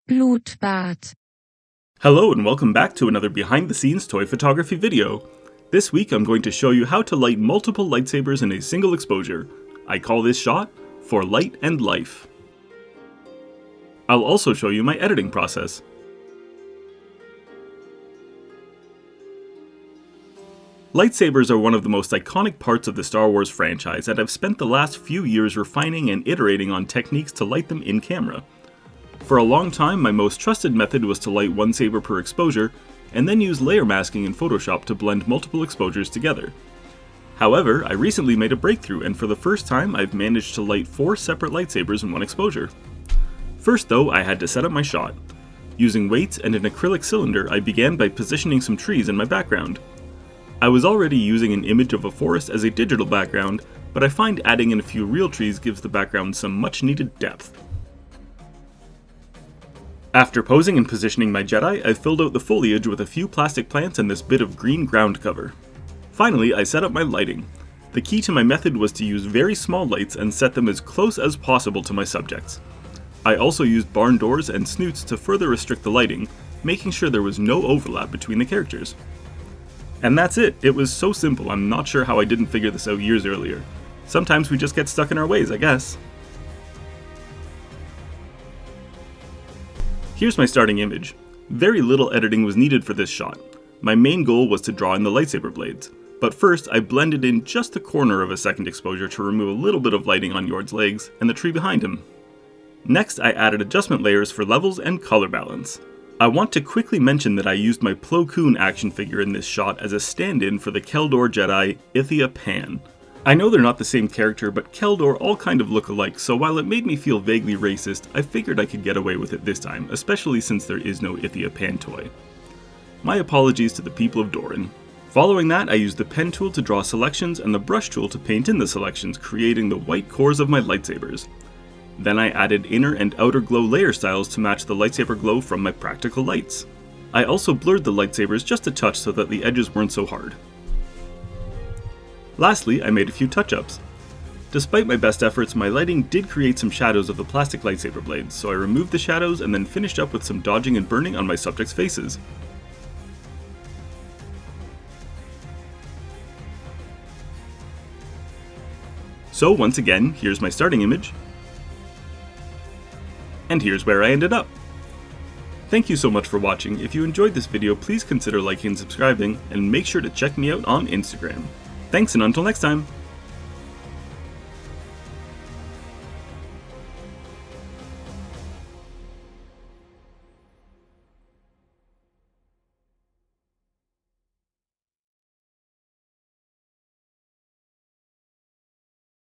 Blutbart. Hello and welcome back to another behind-the-scenes toy photography video. This week I'm going to show you how to light multiple lightsabers in a single exposure. I call this shot For Light and Life. I'll also show you my editing process. Lightsabers are one of the most iconic parts of the Star Wars franchise, and I've spent the last few years refining and iterating on techniques to light them in camera. For a long time, my most trusted method was to light one saber per exposure, and then use layer masking in Photoshop to blend multiple exposures together. However, I recently made a breakthrough, and for the first time I've managed to light 4 separate lightsabers in one exposure. First though, I had to set up my shot. Using weights and an acrylic cylinder, I began by positioning some trees in my background. I was already using an image of a forest as a digital background, but I find adding in a few real trees gives the background some much needed depth. After posing and positioning my Jedi, I filled out the foliage with a few plastic plants and this bit of green ground cover. Finally, I set up my lighting. The key to my method was to use very small lights and set them as close as possible to my subjects. I also used barn doors and snoots to further restrict the lighting, making sure there was no overlap between the characters. And that's it. It was so simple, I'm not sure how I didn't figure this out years earlier. Sometimes we just get stuck in our ways, I guess. Here's my starting image. Very little editing was needed for this shot. My main goal was to draw in the lightsaber blades, but first I blended in just the corner of a second exposure to remove a little bit of lighting on Yord's legs and the tree behind him. Next, I added adjustment layers for levels and color balance. I want to quickly mention that I used my Plo Koon action figure in this shot as a stand-in for the Keldor Jedi Ithia Pan. I know they're not the same character, but Keldor all kind of look alike, so while it made me feel vaguely racist, I figured I could get away with it this time, especially since there is no Ithia Pan toy. My apologies to the people of Doran. Following that, I used the pen tool to draw selections and the brush tool to paint in the selections, creating the white cores of my lightsabers. Then I added inner and outer glow layer styles to match the lightsaber glow from my practical lights. I also blurred the lightsabers just a touch so that the edges weren't so hard. Lastly, I made a few touch-ups. Despite my best efforts, my lighting did create some shadows of the plastic lightsaber blades, so I removed the shadows and then finished up with some dodging and burning on my subjects' faces. So once again, here's my starting image, and here's where I ended up. Thank you so much for watching. If you enjoyed this video, please consider liking and subscribing, and make sure to check me out on Instagram. Thanks, and until next time!